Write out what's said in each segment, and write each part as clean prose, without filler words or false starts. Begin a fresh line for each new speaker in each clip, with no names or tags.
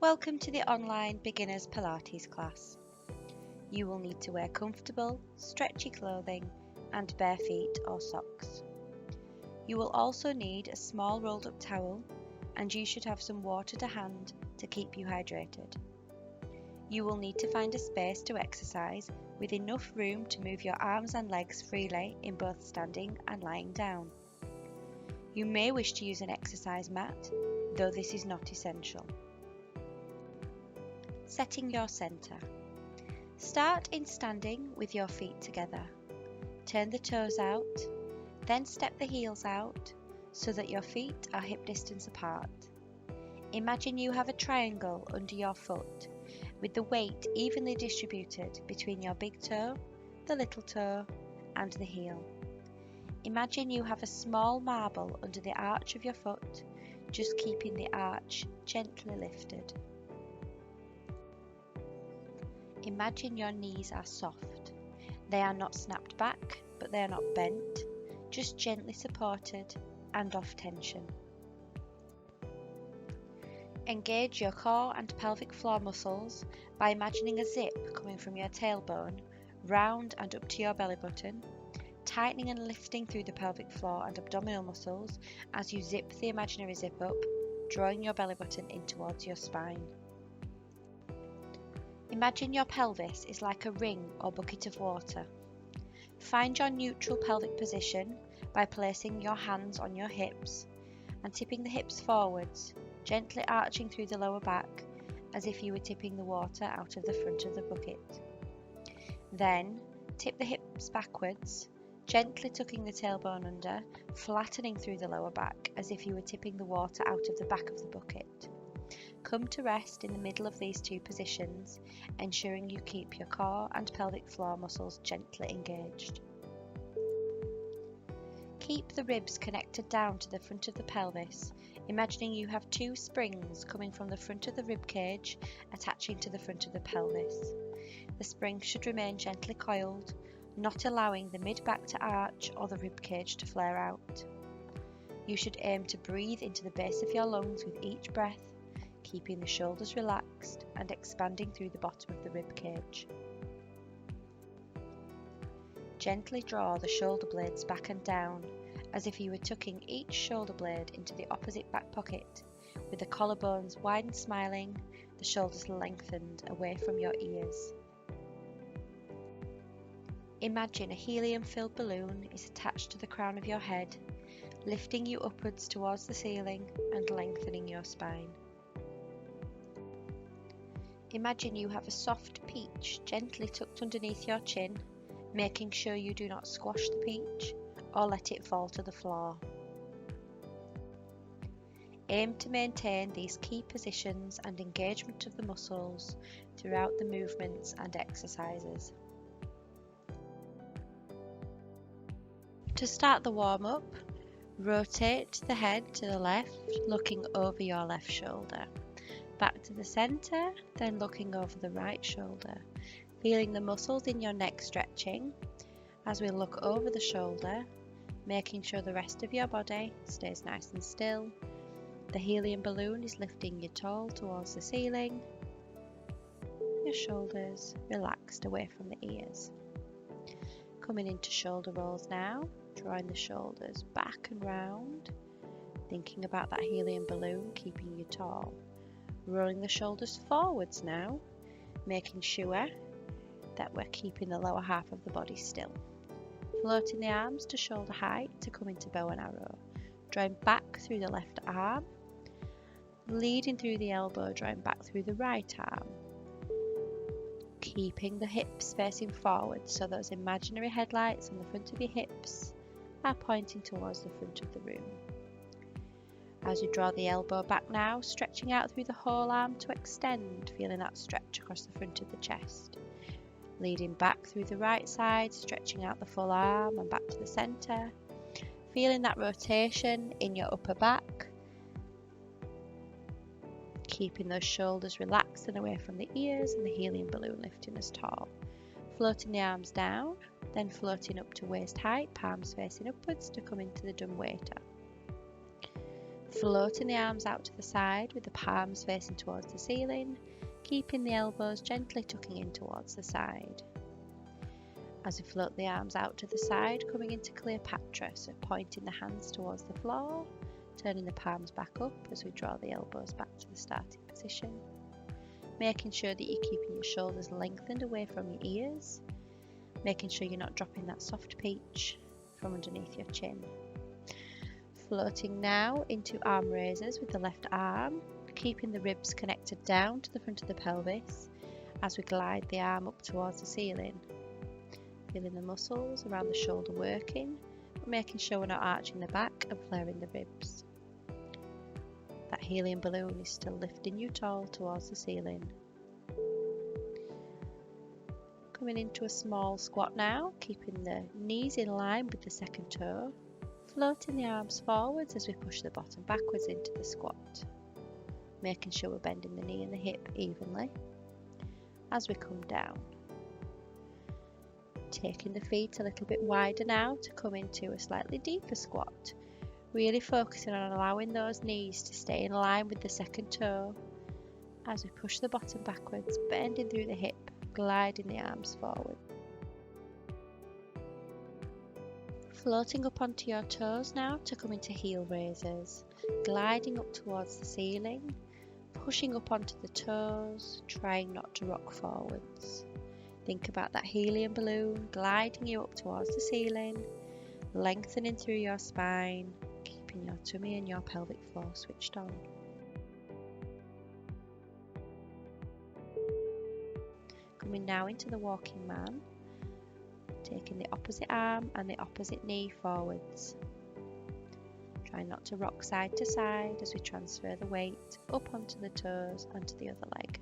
Welcome to the online beginners Pilates class. You will need to wear comfortable, stretchy clothing and bare feet or socks. You will also need a small rolled up towel and you should have some water to hand to keep you hydrated. You will need to find a space to exercise with enough room to move your arms and legs freely in both standing and lying down. You may wish to use an exercise mat, though this is not essential. Setting your centre. Start in standing with your feet together. Turn the toes out, then step the heels out so that your feet are hip distance apart. Imagine you have a triangle under your foot with the weight evenly distributed between your big toe, the little toe and the heel. Imagine you have a small marble under the arch of your foot, just keeping the arch gently lifted. Imagine your knees are soft. They are not snapped back, but they are not bent, just gently supported and off tension. Engage your core and pelvic floor muscles by imagining a zip coming from your tailbone round and up to your belly button, tightening and lifting through the pelvic floor and abdominal muscles as you zip the imaginary zip up, drawing your belly button in towards your spine. Imagine your pelvis is like a ring or bucket of water. Find your neutral pelvic position by placing your hands on your hips and tipping the hips forwards, gently arching through the lower back as if you were tipping the water out of the front of the bucket. Then tip the hips backwards, gently tucking the tailbone under, flattening through the lower back as if you were tipping the water out of the back of the bucket. Come to rest in the middle of these two positions, ensuring you keep your core and pelvic floor muscles gently engaged. Keep the ribs connected down to the front of the pelvis, imagining you have two springs coming from the front of the rib cage attaching to the front of the pelvis. The springs should remain gently coiled, not allowing the mid-back to arch or the rib cage to flare out. You should aim to breathe into the base of your lungs with each breath, keeping the shoulders relaxed and expanding through the bottom of the rib cage. Gently draw the shoulder blades back and down as if you were tucking each shoulder blade into the opposite back pocket, with the collarbones wide and smiling, the shoulders lengthened away from your ears. Imagine a helium-filled balloon is attached to the crown of your head, lifting you upwards towards the ceiling and lengthening your spine. Imagine you have a soft peach gently tucked underneath your chin, making sure you do not squash the peach or let it fall to the floor. Aim to maintain these key positions and engagement of the muscles throughout the movements and exercises. To start the warm-up, rotate the head to the left, looking over your left shoulder. Back to the centre, then looking over the right shoulder, feeling the muscles in your neck stretching as we look over the shoulder, making sure the rest of your body stays nice and still. The helium balloon is lifting you tall towards the ceiling, your shoulders relaxed away from the ears. Coming into shoulder rolls now, drawing the shoulders back and round, thinking about that helium balloon keeping you tall. Rolling the shoulders forwards now, making sure that we're keeping the lower half of the body still. Floating the arms to shoulder height to come into bow and arrow. Drawing back through the left arm. Leading through the elbow, drawing back through the right arm. Keeping the hips facing forward so those imaginary headlights on the front of your hips are pointing towards the front of the room. As we draw the elbow back now, stretching out through the whole arm to extend, feeling that stretch across the front of the chest. Leading back through the right side, stretching out the full arm and back to the centre. Feeling that rotation in your upper back. Keeping those shoulders relaxed and away from the ears and the helium balloon lifting us tall. Floating the arms down, then floating up to waist height, palms facing upwards to come into the dumb waiter. Floating the arms out to the side with the palms facing towards the ceiling, keeping the elbows gently tucking in towards the side. As we float the arms out to the side, coming into Cleopatra, so pointing the hands towards the floor, turning the palms back up as we draw the elbows back to the starting position. Making sure that you're keeping your shoulders lengthened away from your ears, making sure you're not dropping that soft peach from underneath your chin. Floating now into arm raises with the left arm, keeping the ribs connected down to the front of the pelvis as we glide the arm up towards the ceiling. Feeling the muscles around the shoulder working, but making sure we're not arching the back and flaring the ribs. That helium balloon is still lifting you tall towards the ceiling. Coming into a small squat now, keeping the knees in line with the second toe, floating the arms forwards as we push the bottom backwards into the squat, making sure we're bending the knee and the hip evenly as we come down. Taking the feet a little bit wider now to come into a slightly deeper squat, really focusing on allowing those knees to stay in line with the second toe as we push the bottom backwards, bending through the hip, gliding the arms forward. Floating up onto your toes now to come into heel raises, gliding up towards the ceiling, pushing up onto the toes, trying not to rock forwards. Think about that helium balloon gliding you up towards the ceiling, lengthening through your spine, keeping your tummy and your pelvic floor switched on. Coming now into the walking man, taking the opposite arm and the opposite knee forwards. Try not to rock side to side as we transfer the weight up onto the toes and to the other leg.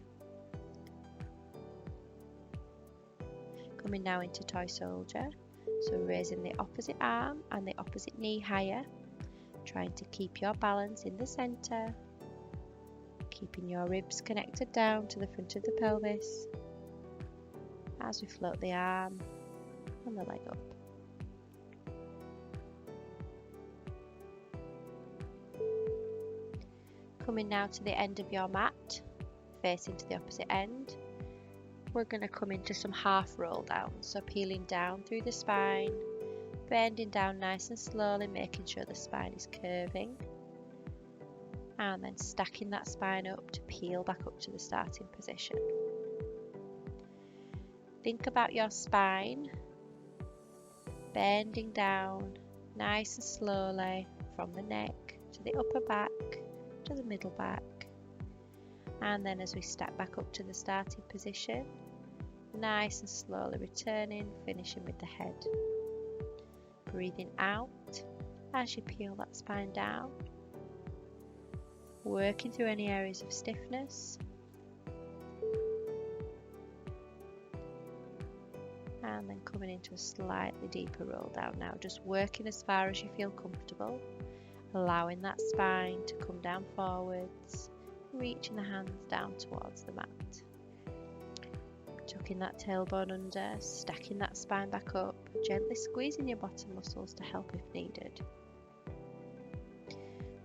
Coming now into toy soldier, so raising the opposite arm and the opposite knee higher, trying to keep your balance in the centre, keeping your ribs connected down to the front of the pelvis as we float the arm and the leg up. Coming now to the end of your mat, facing to the opposite end, we're going to come into some half roll down, so peeling down through the spine, bending down nice and slowly, making sure the spine is curving, and then stacking that spine up to peel back up to the starting position. Think about your spine bending down nice and slowly from the neck to the upper back to the middle back, and then as we stack back up to the starting position, nice and slowly returning, finishing with the head. Breathing out as you peel that spine down, working through any areas of stiffness, and then coming into a slightly deeper roll down now, just working as far as you feel comfortable, allowing that spine to come down forwards, reaching the hands down towards the mat. Tucking that tailbone under, stacking that spine back up, gently squeezing your bottom muscles to help if needed.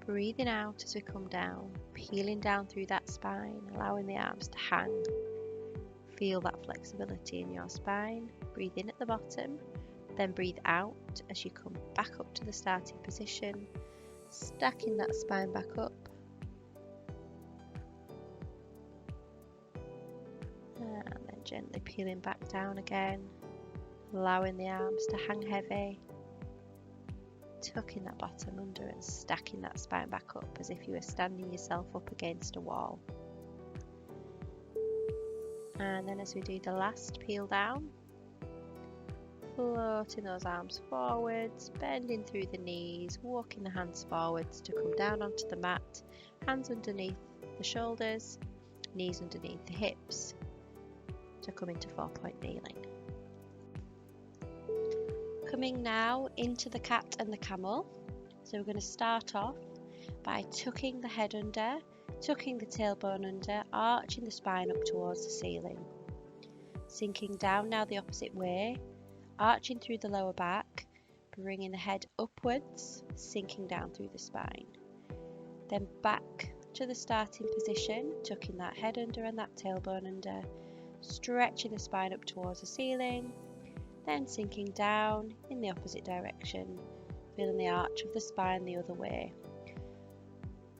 Breathing out as we come down, peeling down through that spine, allowing the arms to hang. Feel that flexibility in your spine. Breathe in at the bottom, then breathe out as you come back up to the starting position, stacking that spine back up. And then gently peeling back down again, allowing the arms to hang heavy, tucking that bottom under and stacking that spine back up as if you were standing yourself up against a wall. And then as we do the last peel down, floating those arms forwards, bending through the knees, walking the hands forwards to come down onto the mat, hands underneath the shoulders, knees underneath the hips, to come into 4-point kneeling. Coming now into the cat and the camel. So we're going to start off by tucking the head under, tucking the tailbone under, arching the spine up towards the ceiling. Sinking down now the opposite way, arching through the lower back, bringing the head upwards, sinking down through the spine. Then back to the starting position, tucking that head under and that tailbone under, stretching the spine up towards the ceiling, then sinking down in the opposite direction, feeling the arch of the spine the other way.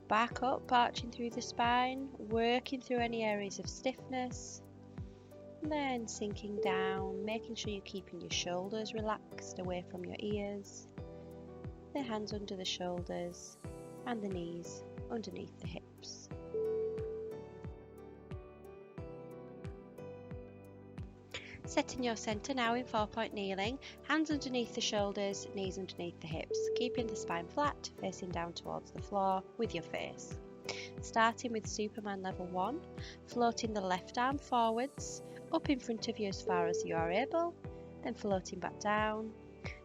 Back up, arching through the spine, working through any areas of stiffness, then sinking down, making sure you're keeping your shoulders relaxed away from your ears, the hands under the shoulders and the knees underneath the hips. Setting your centre now in 4-point kneeling, hands underneath the shoulders, knees underneath the hips, keeping the spine flat, facing down towards the floor with your face. Starting with Superman level 1, floating the left arm forwards, up in front of you as far as you are able, then floating back down,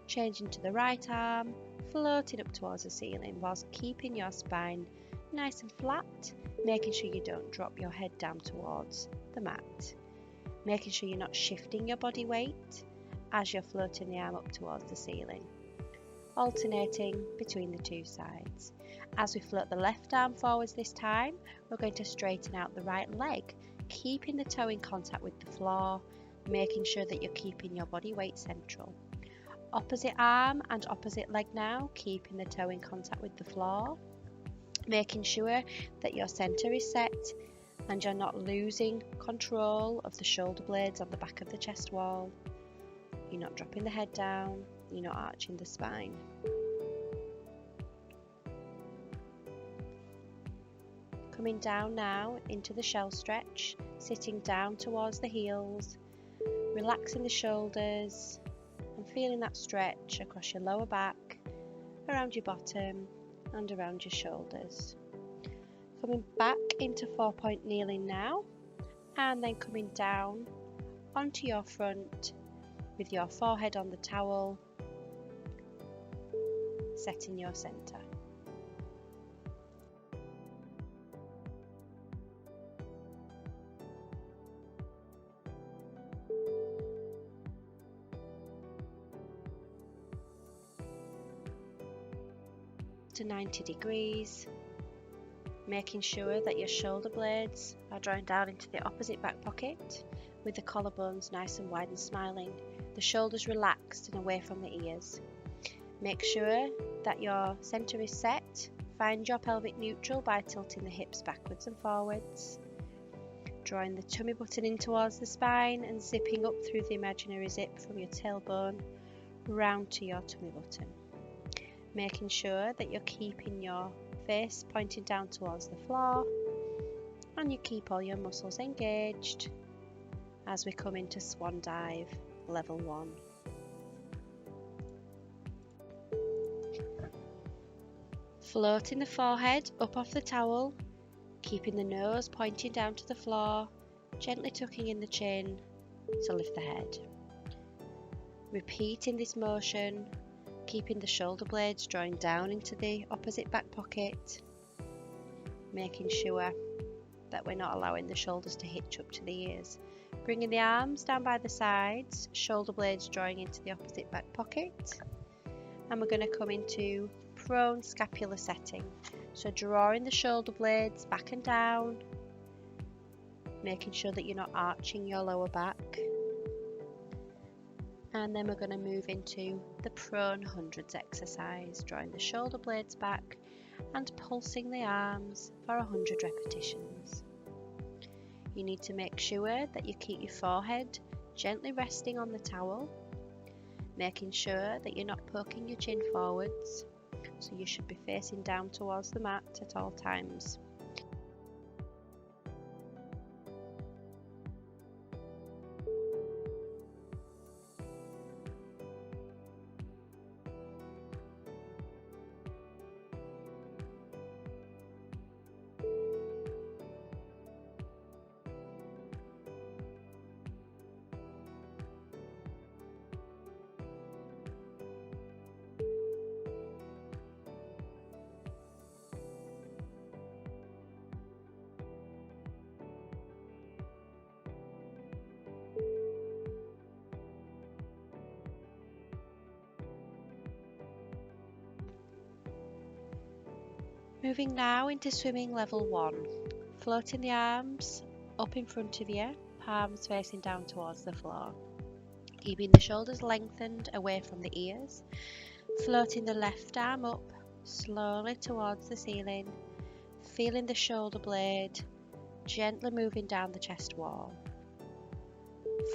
changing to the right arm, floating up towards the ceiling whilst keeping your spine nice and flat, making sure you don't drop your head down towards the mat. Making sure you're not shifting your body weight as you're floating the arm up towards the ceiling. Alternating between the two sides. As we float the left arm forwards this time, we're going to straighten out the right leg, keeping the toe in contact with the floor, making sure that you're keeping your body weight central. Opposite arm and opposite leg now, keeping the toe in contact with the floor, making sure that your centre is set and you're not losing control of the shoulder blades on the back of the chest wall. You're not dropping the head down, you're not arching the spine. Coming down now into the shell stretch, sitting down towards the heels, relaxing the shoulders and feeling that stretch across your lower back, around your bottom and around your shoulders. Coming back into 4-point kneeling now, and then coming down onto your front with your forehead on the towel, setting your centre. To 90 degrees. Making sure that your shoulder blades are drawing down into the opposite back pocket with the collarbones nice and wide and smiling, the shoulders relaxed and away from the ears. Make sure that your centre is set. Find your pelvic neutral by tilting the hips backwards and forwards, drawing the tummy button in towards the spine and zipping up through the imaginary zip from your tailbone round to your tummy button. Making sure that you're keeping your face pointing down towards the floor and you keep all your muscles engaged as we come into Swan Dive level 1. Floating the forehead up off the towel, keeping the nose pointing down to the floor, gently tucking in the chin to lift the head. Repeating this motion, keeping the shoulder blades drawing down into the opposite back pocket, making sure that we're not allowing the shoulders to hitch up to the ears. Bringing the arms down by the sides, shoulder blades drawing into the opposite back pocket, and we're going to come into prone scapular setting. So drawing the shoulder blades back and down, making sure that you're not arching your lower back. And then we're going to move into the prone hundreds exercise, drawing the shoulder blades back and pulsing the arms for 100 repetitions. You need to make sure that you keep your forehead gently resting on the towel, making sure that you're not poking your chin forwards, so you should be facing down towards the mat at all times. Moving now into swimming level 1. Floating the arms up in front of you, palms facing down towards the floor. Keeping the shoulders lengthened away from the ears. Floating the left arm up slowly towards the ceiling. Feeling the shoulder blade gently moving down the chest wall.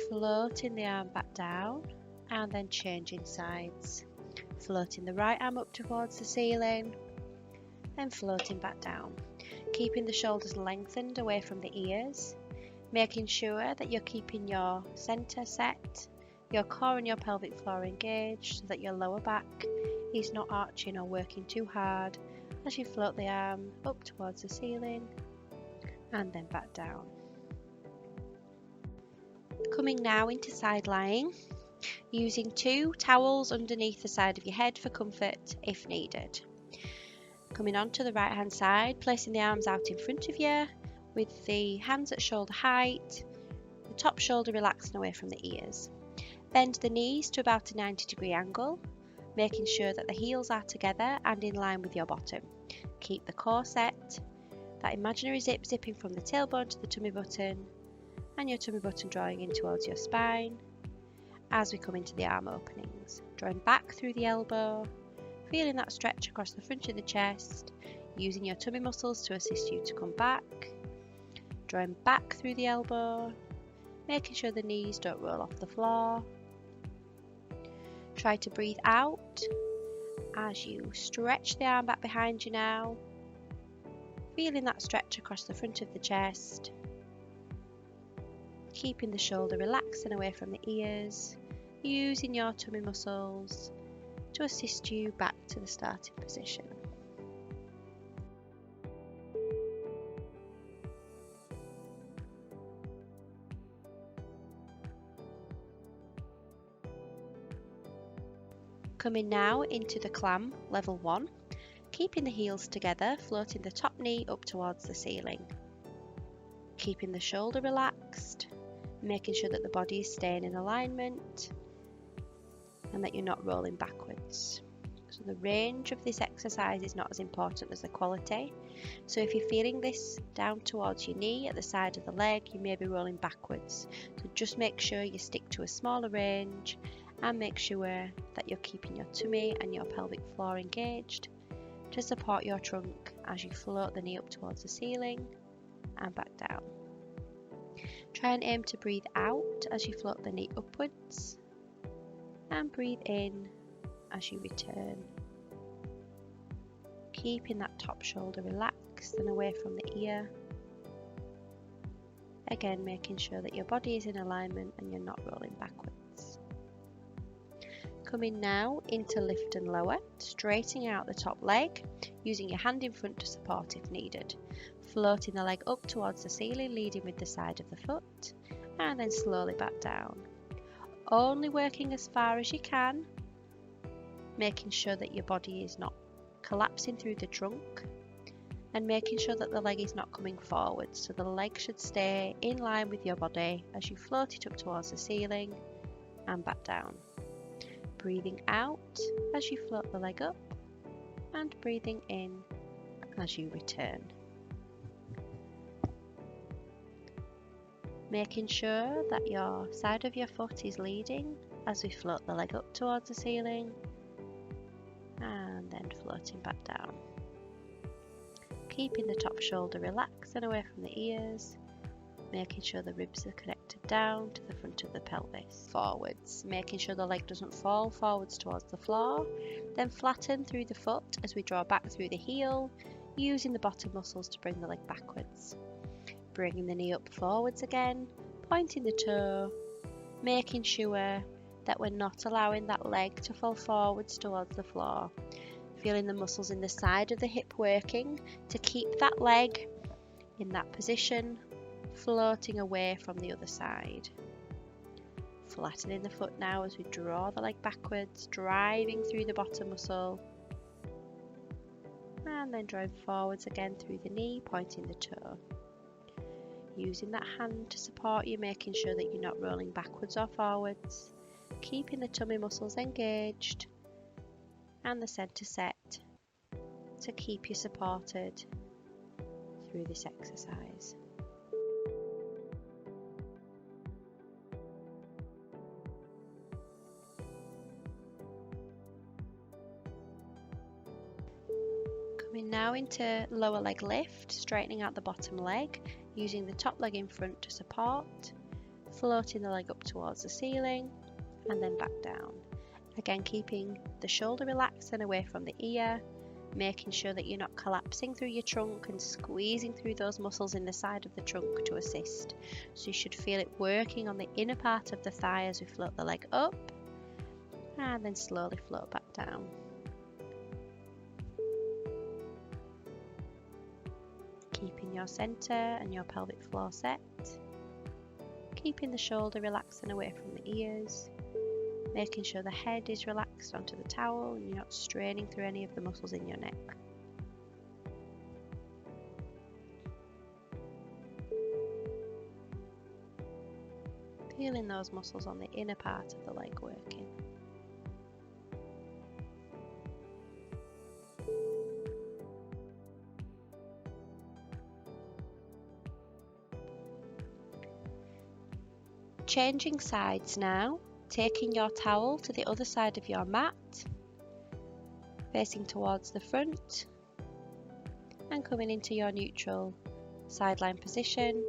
Floating the arm back down and then changing sides. Floating the right arm up towards the ceiling and floating back down. Keeping the shoulders lengthened away from the ears. Making sure that you're keeping your centre set, your core and your pelvic floor engaged so that your lower back is not arching or working too hard as you float the arm up towards the ceiling and then back down. Coming now into side lying, using 2 towels underneath the side of your head for comfort if needed. Coming onto the right hand side, placing the arms out in front of you with the hands at shoulder height, the top shoulder relaxing away from the ears. Bend the knees to about a 90-degree angle, making sure that the heels are together and in line with your bottom. Keep the core set, that imaginary zip zipping from the tailbone to the tummy button, and your tummy button drawing in towards your spine as we come into the arm openings. Drawing back through the elbow, feeling that stretch across the front of the chest, using your tummy muscles to assist you to come back. Drawing back through the elbow, making sure the knees don't roll off the floor. Try to breathe out as you stretch the arm back behind you now, feeling that stretch across the front of the chest, keeping the shoulder relaxing away from the ears, using your tummy muscles to assist you back to the starting position. Coming now into the clam level 1, keeping the heels together, floating the top knee up towards the ceiling. Keeping the shoulder relaxed, making sure that the body is staying in alignment and that you're not rolling backwards. So the range of this exercise is not as important as the quality. So if you're feeling this down towards your knee at the side of the leg, you may be rolling backwards. So just make sure you stick to a smaller range and make sure that you're keeping your tummy and your pelvic floor engaged to support your trunk as you float the knee up towards the ceiling and back down. Try and aim to breathe out as you float the knee upwards and breathe in as you return. Keeping that top shoulder relaxed and away from the ear. Again, making sure that your body is in alignment and you're not rolling backwards. Coming now into lift and lower, straightening out the top leg, using your hand in front to support if needed. Floating the leg up towards the ceiling, leading with the side of the foot, and then slowly back down. Only working as far as you can, making sure that your body is not collapsing through the trunk, and making sure that the leg is not coming forward. So the leg should stay in line with your body as you float it up towards the ceiling and back down. Breathing out as you float the leg up and breathing in as you return. Making sure that your side of your foot is leading as we float the leg up towards the ceiling and then floating back down. Keeping the top shoulder relaxed and away from the ears, making sure the ribs are connected down to the front of the pelvis. Forwards, making sure the leg doesn't fall forwards towards the floor, then flatten through the foot as we draw back through the heel, using the bottom muscles to bring the leg backwards. Bringing the knee up forwards again, pointing the toe, making sure that we're not allowing that leg to fall forwards towards the floor. Feeling the muscles in the side of the hip working to keep that leg in that position, floating away from the other side. Flattening the foot now as we draw the leg backwards, driving through the bottom muscle, and then drawing forwards again through the knee, pointing the toe. Using that hand to support you, making sure that you're not rolling backwards or forwards, keeping the tummy muscles engaged and the centre set to keep you supported through this exercise. Coming now into lower leg lift, straightening out the bottom leg, using the top leg in front to support, floating the leg up towards the ceiling and then back down. Again, keeping the shoulder relaxed and away from the ear, making sure that you're not collapsing through your trunk and squeezing through those muscles in the side of the trunk to assist. So you should feel it working on the inner part of the thigh as we float the leg up and then slowly float back down. Keeping your centre and your pelvic floor set, keeping the shoulder relaxed and away from the ears, making sure the head is relaxed onto the towel and you're not straining through any of the muscles in your neck. Feeling those muscles on the inner part of the leg working. Changing sides now, taking your towel to the other side of your mat, facing towards the front and coming into your neutral sideline position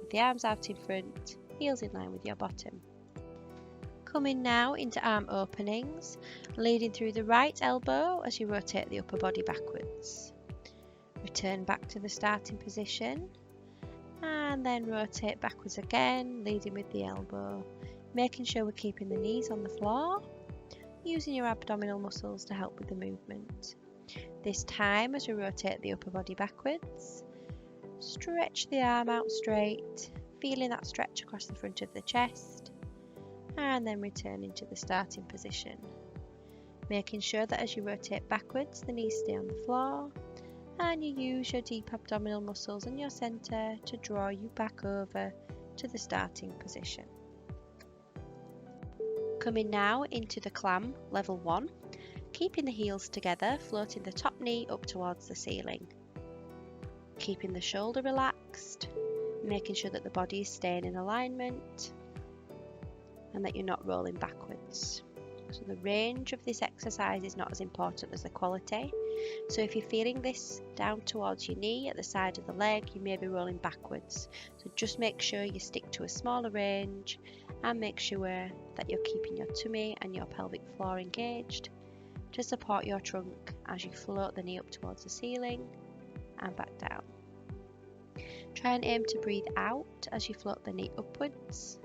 with the arms out in front, heels in line with your bottom. Coming now into arm openings, leading through the right elbow as you rotate the upper body backwards. Return back to the starting position and then rotate backwards again, leading with the elbow, making sure we're keeping the knees on the floor, using your abdominal muscles to help with the movement. This time, as we rotate the upper body backwards, stretch the arm out straight, feeling that stretch across the front of the chest, and then returning to the starting position. Making sure that as you rotate backwards, the knees stay on the floor, and you use your deep abdominal muscles and your centre to draw you back over to the starting position. Coming now into the clam, level 1, keeping the heels together, floating the top knee up towards the ceiling. Keeping the shoulder relaxed, making sure that the body is staying in alignment and that you're not rolling backwards. So the range of this exercise is not as important as the quality. So if you're feeling this down towards your knee at the side of the leg, you may be rolling backwards. So just make sure you stick to a smaller range and make sure that you're keeping your tummy and your pelvic floor engaged to support your trunk as you float the knee up towards the ceiling and back down. Try and aim to breathe out as you float the knee upwards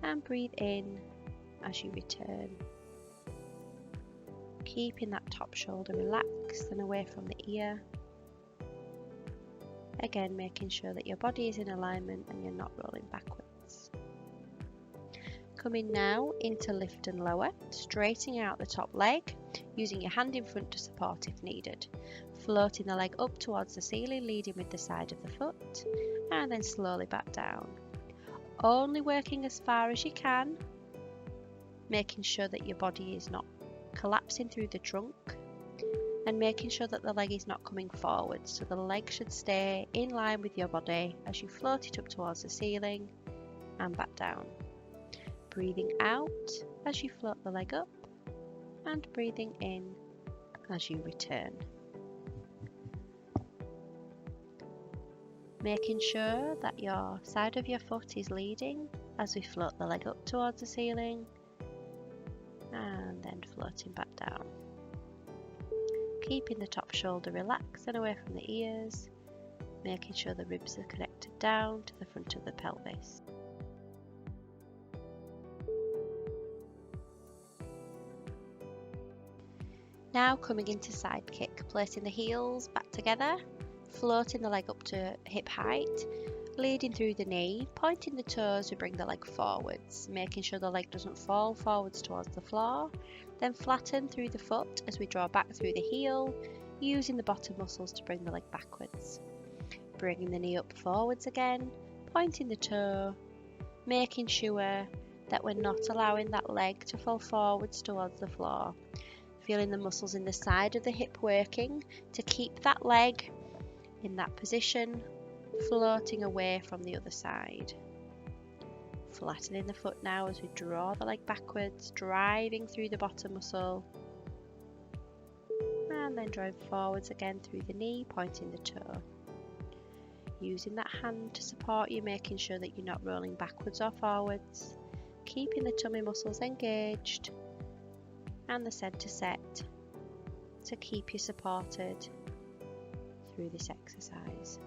and breathe in as you return. Keeping that top shoulder relaxed and away from the ear. Again, making sure that your body is in alignment and you're not rolling backwards. Coming now into lift and lower, straightening out the top leg, using your hand in front to support if needed. Floating the leg up towards the ceiling, leading with the side of the foot, and then slowly back down. Only working as far as you can, making sure that your body is not collapsing through the trunk and making sure that the leg is not coming forward, so the leg should stay in line with your body as you float it up towards the ceiling and back down. Breathing out as you float the leg up and breathing in as you return. Making sure that your side of your foot is leading as we float the leg up towards the ceiling and then floating back down. Keeping the top shoulder relaxed and away from the ears, making sure the ribs are connected down to the front of the pelvis. Now coming into side kick, placing the heels back together, floating the leg up to hip height, leading through the knee, pointing the toes, we bring the leg forwards, making sure the leg doesn't fall forwards towards the floor, then flatten through the foot as we draw back through the heel, using the bottom muscles to bring the leg backwards. Bringing the knee up forwards again, pointing the toe, making sure that we're not allowing that leg to fall forwards towards the floor. feeling the muscles in the side of the hip working to keep that leg in that position, floating away from the other side. Flattening the foot now as we draw the leg backwards, driving through the bottom muscle, and then drawing forwards again through the knee, pointing the toe. Using that hand to support you, making sure that you're not rolling backwards or forwards, keeping the tummy muscles engaged and the centre set to keep you supported through this exercise.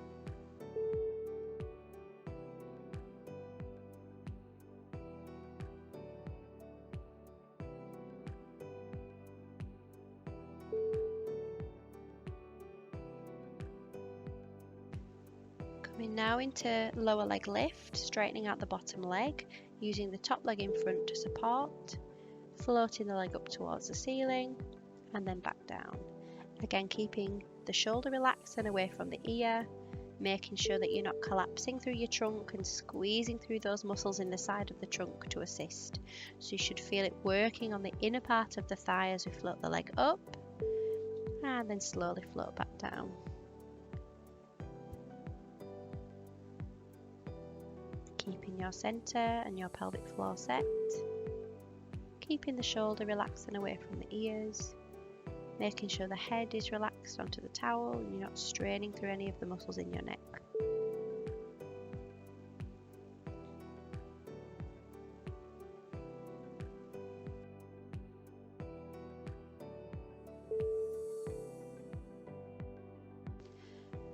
Coming now into lower leg lift, straightening out the bottom leg, using the top leg in front to support, floating the leg up towards the ceiling and then back down. Again, keeping the shoulder relaxed and away from the ear, making sure that you're not collapsing through your trunk and squeezing through those muscles in the side of the trunk to assist. So you should feel it working on the inner part of the thigh as we float the leg up and then slowly float back down. Keeping your centre and your pelvic floor set, keeping the shoulder relaxed and away from the ears, making sure the head is relaxed onto the towel and you're not straining through any of the muscles in your neck.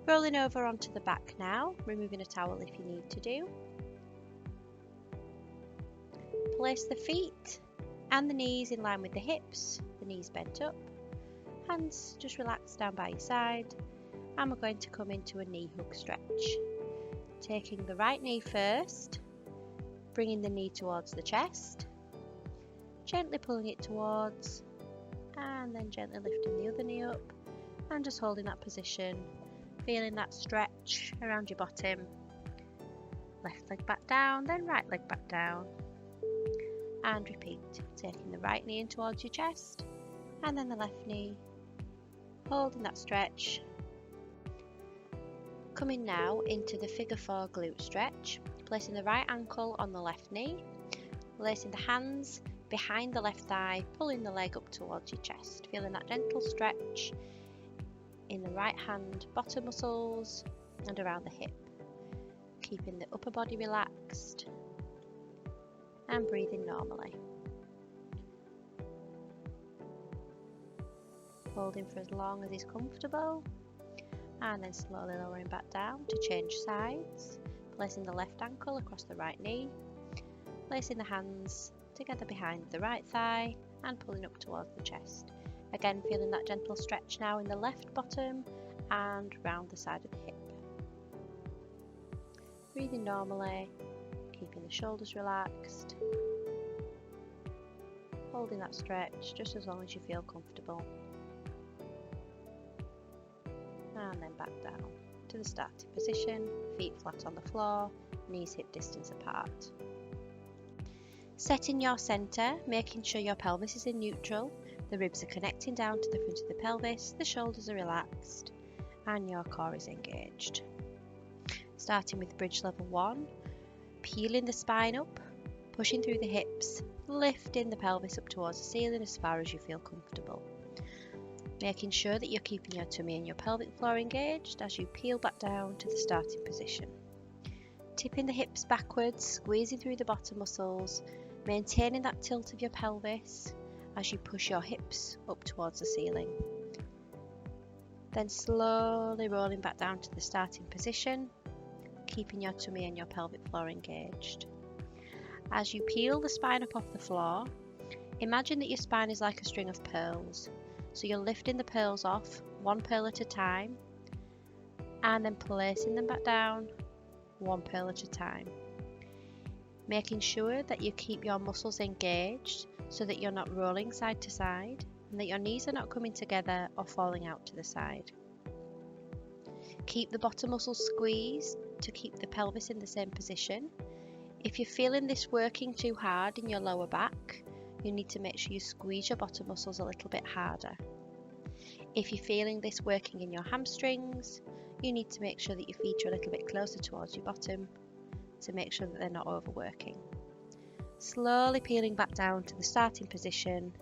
Rolling over onto the back now, removing a towel if you need to do. Place the feet and the knees in line with the hips, the knees bent up, hands just relaxed down by your side, and we're going to come into a knee hug stretch. Taking the right knee first, bringing the knee towards the chest, gently pulling it towards, and then gently lifting the other knee up, and just holding that position, feeling that stretch around your bottom. Left leg back down, then right leg back down. And repeat, taking the right knee in towards your chest and then the left knee, holding that stretch. Coming now into the figure 4 glute stretch, placing the right ankle on the left knee, placing the hands behind the left thigh, pulling the leg up towards your chest, feeling that gentle stretch in the right hand, bottom muscles and around the hip, keeping the upper body relaxed and breathing normally. Holding for as long as is comfortable and then slowly lowering back down to change sides, placing the left ankle across the right knee, placing the hands together behind the right thigh and pulling up towards the chest. Again, feeling that gentle stretch now in the left bottom and round the side of the hip. Breathing normally, keeping the shoulders relaxed, holding that stretch just as long as you feel comfortable, and then back down to the starting position, feet flat on the floor, knees hip distance apart. Setting your centre, making sure your pelvis is in neutral, the ribs are connecting down to the front of the pelvis, the shoulders are relaxed and your core is engaged. Starting with bridge level 1, peeling the spine up, pushing through the hips, lifting the pelvis up towards the ceiling as far as you feel comfortable. Making sure that you're keeping your tummy and your pelvic floor engaged as you peel back down to the starting position. Tipping the hips backwards, squeezing through the bottom muscles, maintaining that tilt of your pelvis as you push your hips up towards the ceiling. Then slowly rolling back down to the starting position, keeping your tummy and your pelvic floor engaged. As you peel the spine up off the floor, imagine that your spine is like a string of pearls. So you're lifting the pearls off, one pearl at a time, and then placing them back down, one pearl at a time. Making sure that you keep your muscles engaged so that you're not rolling side to side and that your knees are not coming together or falling out to the side. Keep the bottom muscles squeezed to keep the pelvis in the same position. If you're feeling this working too hard in your lower back, you need to make sure you squeeze your bottom muscles a little bit harder. If you're feeling this working in your hamstrings, you need to make sure that your feet are a little bit closer towards your bottom to make sure that they're not overworking. Slowly peeling back down to the starting position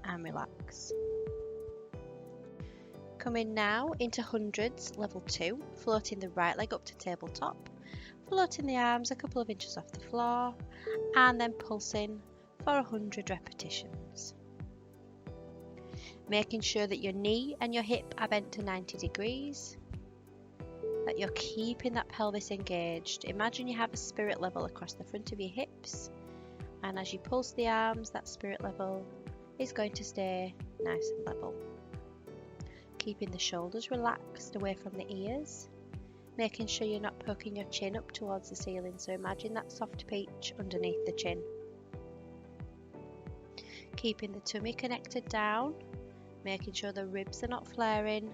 and relax. Coming now into hundreds, level 2, floating the right leg up to tabletop, floating the arms a couple of inches off the floor, and then pulsing for 100 repetitions. Making sure that your knee and your hip are bent to 90 degrees, that you're keeping that pelvis engaged. Imagine you have a spirit level across the front of your hips, and as you pulse the arms, that spirit level is going to stay nice and level. Keeping the shoulders relaxed away from the ears, making sure you're not poking your chin up towards the ceiling, so imagine that soft peach underneath the chin. Keeping the tummy connected down, making sure the ribs are not flaring,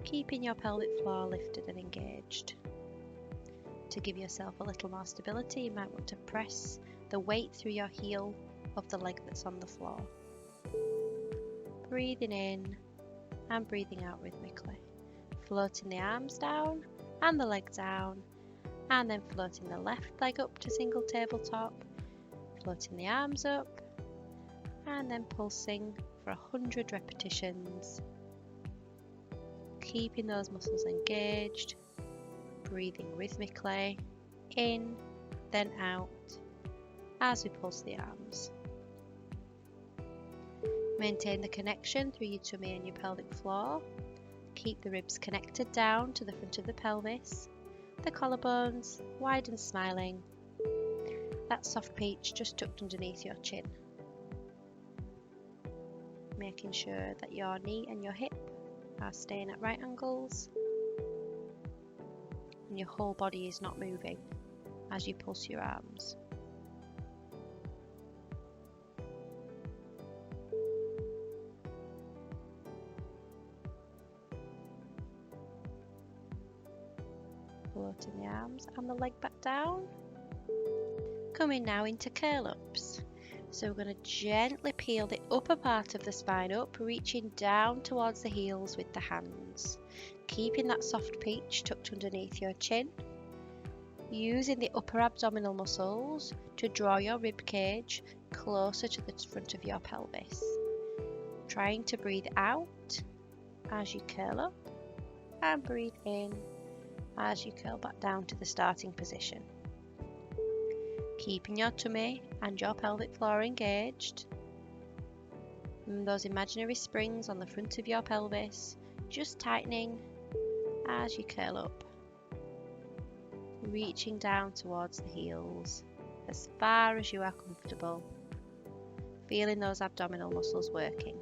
keeping your pelvic floor lifted and engaged. To give yourself a little more stability, you might want to press the weight through your heel of the leg that's on the floor. Breathing in and breathing out rhythmically. Floating the arms down and the leg down, and then floating the left leg up to single tabletop, floating the arms up, and then pulsing for 100 repetitions. Keeping those muscles engaged, breathing rhythmically, in, then out, as we pulse the arms. Maintain the connection through your tummy and your pelvic floor. Keep the ribs connected down to the front of the pelvis, the collarbones wide and smiling, that soft peach just tucked underneath your chin. Making sure that your knee and your hip are staying at right angles and your whole body is not moving as you pulse your arms. Floating the arms and the leg back down. Coming now into curl-ups. So we're going to gently peel the upper part of the spine up, reaching down towards the heels with the hands. Keeping that soft peach tucked underneath your chin. Using the upper abdominal muscles to draw your rib cage closer to the front of your pelvis. Trying to breathe out as you curl up and breathe in as you curl back down to the starting position. Keeping your tummy and your pelvic floor engaged. And those imaginary springs on the front of your pelvis just tightening as you curl up. Reaching down towards the heels as far as you are comfortable. Feeling those abdominal muscles working.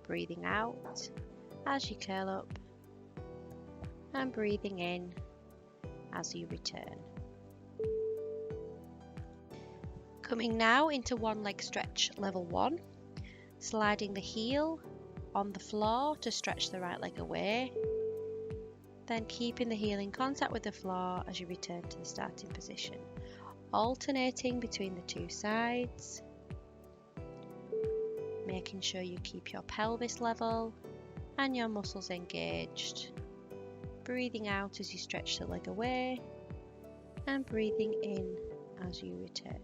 Breathing out as you curl up and breathing in as you return. Coming now into one leg stretch level 1, sliding the heel on the floor to stretch the right leg away, then keeping the heel in contact with the floor as you return to the starting position, alternating between the two sides, making sure you keep your pelvis level and your muscles engaged, breathing out as you stretch the leg away and breathing in as you return.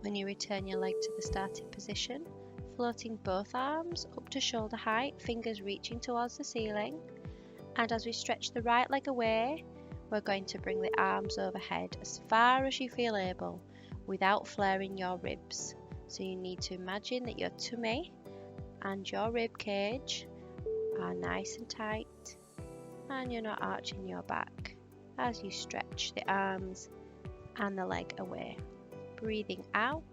When you return your leg to the starting position, floating both arms up to shoulder height, fingers reaching towards the ceiling, and as we stretch the right leg away, we're going to bring the arms overhead as far as you feel able without flaring your ribs. So you need to imagine that your tummy and your rib cage are nice and tight and you're not arching your back as you stretch the arms and the leg away. Breathing out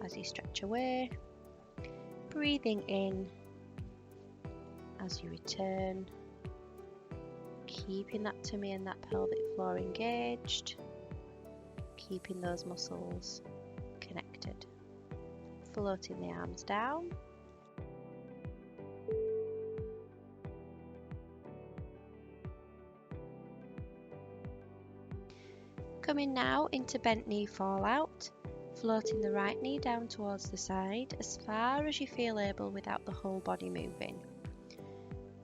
as you stretch away, breathing in as you return, keeping that tummy and that pelvic floor engaged, keeping those muscles connected. Floating the arms down, Coming now into bent knee fallout, floating the right knee down towards the side as far as you feel able without the whole body moving.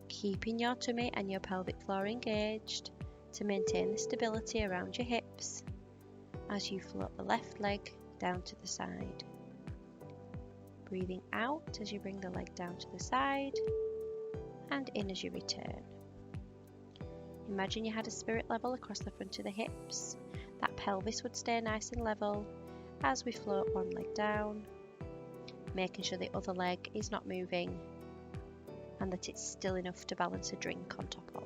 Keeping your tummy and your pelvic floor engaged to maintain the stability around your hips as you float the left leg down to the side. Breathing out as you bring the leg down to the side and in as you return. Imagine you had a spirit level across the front of the hips. That pelvis would stay nice and level as we float one leg down, making sure the other leg is not moving and that it's still enough to balance a drink on top of.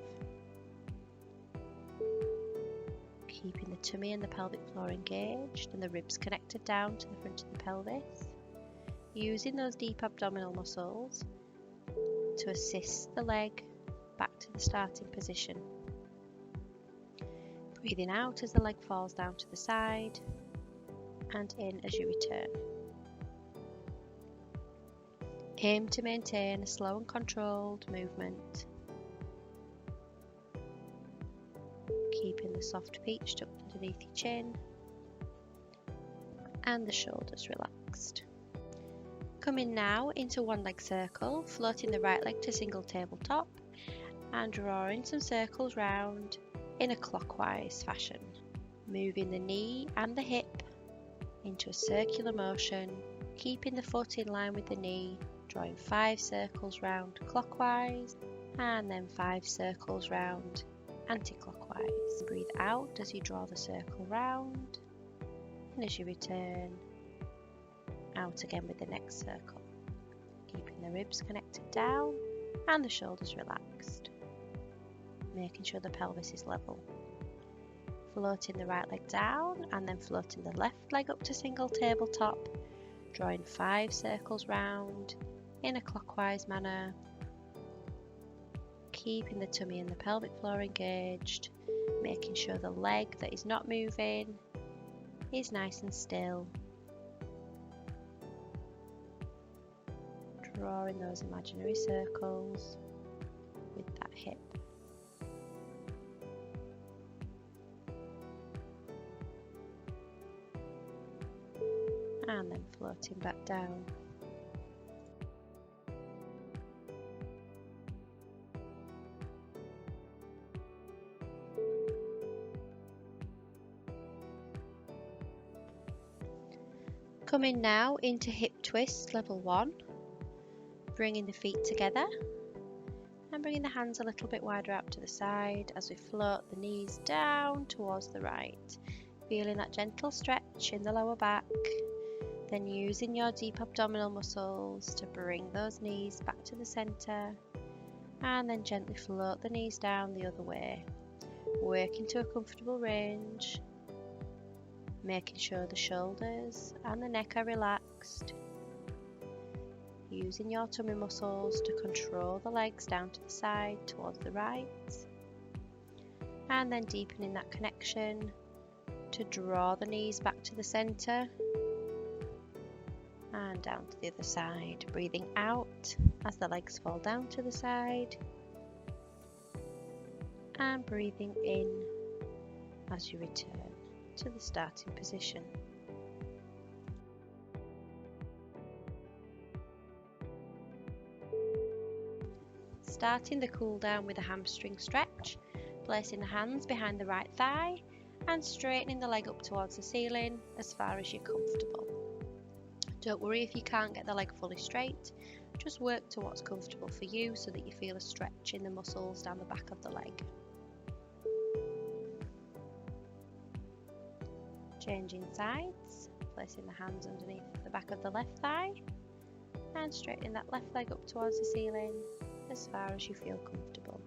Keeping the tummy and the pelvic floor engaged and the ribs connected down to the front of the pelvis, using those deep abdominal muscles to assist the leg back to the starting position. Breathing out as the leg falls down to the side and in as you return. Aim to maintain a slow and controlled movement, keeping the soft peach tucked underneath your chin and the shoulders relaxed. Coming now into one leg circle, floating the right leg to single tabletop and drawing some circles round in a clockwise fashion, moving the knee and the hip into a circular motion, keeping the foot in line with the knee, drawing 5 circles round clockwise and then 5 circles round anti-clockwise. Breathe out as you draw the circle round and as you return out again with the next circle, keeping the ribs connected down and the shoulders relaxed, making sure the pelvis is level. Floating the right leg down and then floating the left leg up to single tabletop, drawing 5 circles round in a clockwise manner, keeping the tummy and the pelvic floor engaged, making sure the leg that is not moving is nice and still. Drawing those imaginary circles with that hip. And then floating back down. Coming now into hip twist level 1, bringing the feet together and bringing the hands a little bit wider out to the side as we float the knees down towards the right, feeling that gentle stretch in the lower back, then using your deep abdominal muscles to bring those knees back to the center and then gently float the knees down the other way, working to a comfortable range, making sure the shoulders and the neck are relaxed, using your tummy muscles to control the legs down to the side towards the right, and then deepening that connection to draw the knees back to the center and down to the other side, breathing out as the legs fall down to the side and breathing in as you return to the starting position. Starting the cool down with a hamstring stretch, placing the hands behind the right thigh and straightening the leg up towards the ceiling as far as you're comfortable. Don't worry if you can't get the leg fully straight, just work to what's comfortable for you so that you feel a stretch in the muscles down the back of the leg. Changing sides, placing the hands underneath the back of the left thigh and straightening that left leg up towards the ceiling as far as you feel comfortable.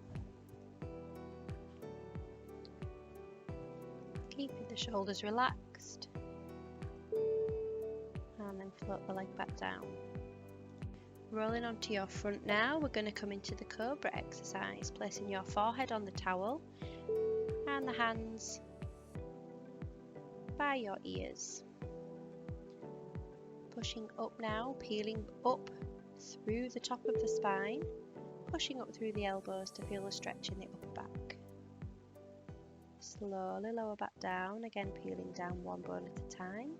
Keeping the shoulders relaxed and then float the leg back down. Rolling onto your front now, we're going to come into the cobra exercise, placing your forehead on the towel and the hands by your ears. Pushing up now, peeling up through the top of the spine, pushing up through the elbows to feel a stretch in the upper back. slowly lower back down, again peeling down one bone at a time.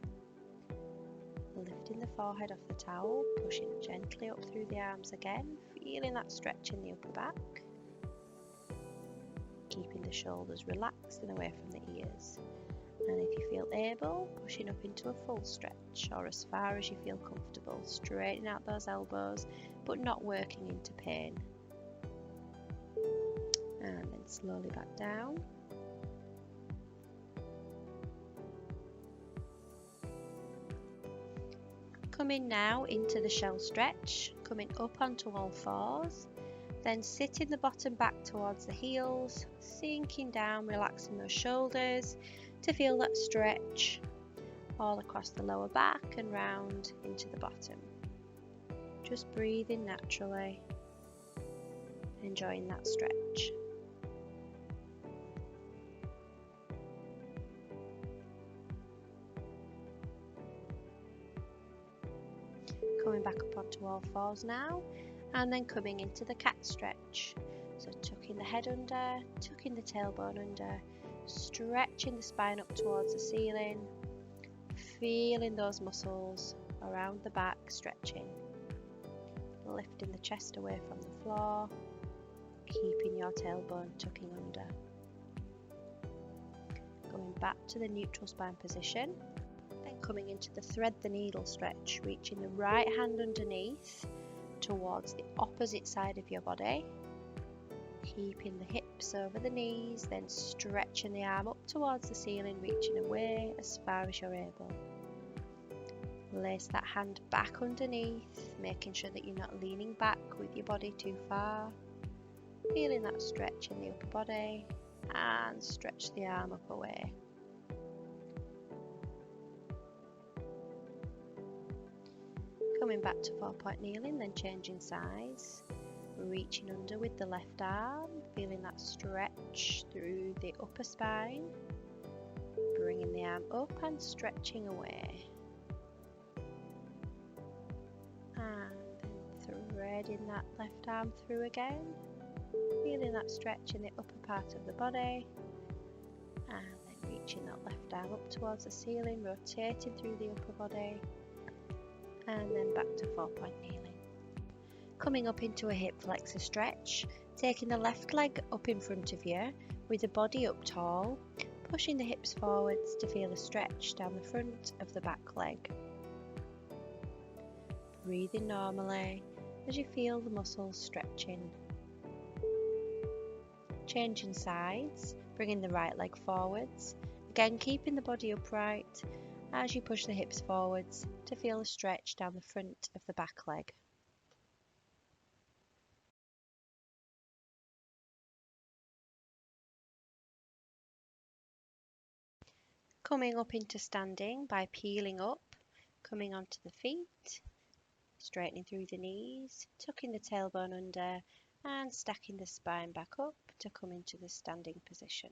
Lifting the forehead off the towel, pushing gently up through the arms again, feeling that stretch in the upper back. Keeping the shoulders relaxed and away from the ears. And if you feel able, pushing up into a full stretch or as far as you feel comfortable, straightening out those elbows but not working into pain. And then slowly back down. Coming now into the shell stretch, coming up onto all fours, then sitting the bottom back towards the heels, sinking down, relaxing those shoulders to feel that stretch all across the lower back and round into the bottom. Just breathing naturally, enjoying that stretch. Coming back up onto all fours now, and then coming into the cat stretch. So tucking the head under, tucking the tailbone under, stretching the spine up towards the ceiling, feeling those muscles around the back stretching, lifting the chest away from the floor, keeping your tailbone tucking under. Going back to the neutral spine position, then coming into the thread the needle stretch, reaching the right hand underneath towards the opposite side of your body, keeping the hips over the knees, then stretching the arm up towards the ceiling, reaching away as far as you're able. Place that hand back underneath, making sure that you're not leaning back with your body too far, feeling that stretch in the upper body, and stretch the arm up away. Coming back to 4-point kneeling, then changing sides, reaching under with the left arm, feeling that stretch through the upper spine, bringing the arm up and stretching away. And then threading that left arm through again, feeling that stretch in the upper part of the body, and then reaching that left arm up towards the ceiling, rotating through the upper body, and then back to 4-point kneeling. Coming up into a hip flexor stretch, taking the left leg up in front of you with the body up tall, pushing the hips forwards to feel a stretch down the front of the back leg. Breathing normally as you feel the muscles stretching. Changing sides, bringing the right leg forwards, again keeping the body upright as you push the hips forwards to feel a stretch down the front of the back leg. Coming up into standing by peeling up, coming onto the feet, straightening through the knees, tucking the tailbone under and stacking the spine back up to come into the standing position.